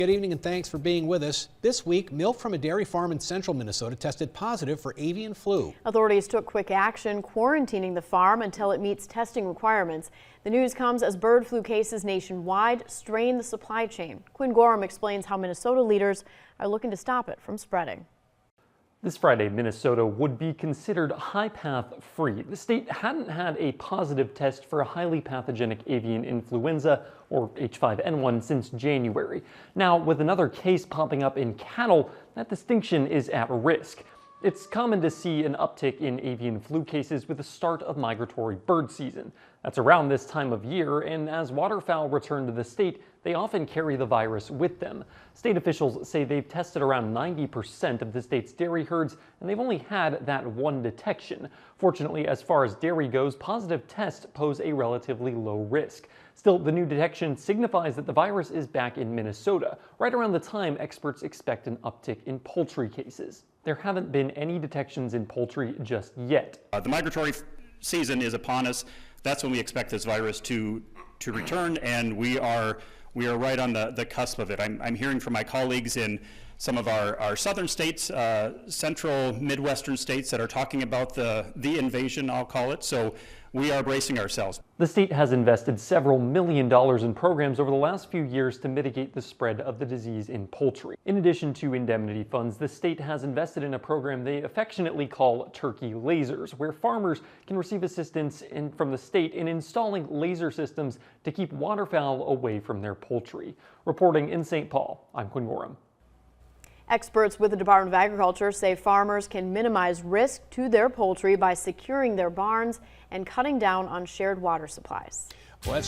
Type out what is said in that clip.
Good evening and thanks for being with us. This week, milk from a dairy farm in central Minnesota tested positive for avian flu. Authorities took quick action, quarantining the farm until it meets testing requirements. The news comes as bird flu cases nationwide strain the supply chain. Quinn Gorham explains how Minnesota leaders are looking to stop it from spreading. This Friday, Minnesota would be considered high-path free. The state hadn't had a positive test for a highly pathogenic avian influenza, or H5N1, since January. Now, with another case popping up in cattle, that distinction is at risk. It's common to see an uptick in avian flu cases with the start of migratory bird season. That's around this time of year, and as waterfowl return to the state, they often carry the virus with them. State officials say they've tested around 90% of the state's dairy herds, and they've only had that one detection. Fortunately, as far as dairy goes, positive tests pose a relatively low risk. Still, the new detection signifies that the virus is back in Minnesota, right around the time experts expect an uptick in poultry cases. There haven't been any detections in poultry just yet. The migratory season is upon us. That's when we expect this virus to return, and we are right on the cusp of it. I'm hearing from my colleagues in some of our southern states, central Midwestern states that are talking about the invasion, I'll call it. So we are bracing ourselves. The state has invested several $1 million in programs over the last few years to mitigate the spread of the disease in poultry. In addition to indemnity funds, the state has invested in a program they affectionately call turkey lasers, where farmers can receive assistance from the state in installing laser systems to keep waterfowl away from their poultry. Reporting in St. Paul, I'm Quinn Gorham. Experts with the Department of Agriculture say farmers can minimize risk to their poultry by securing their barns and cutting down on shared water supplies. Well,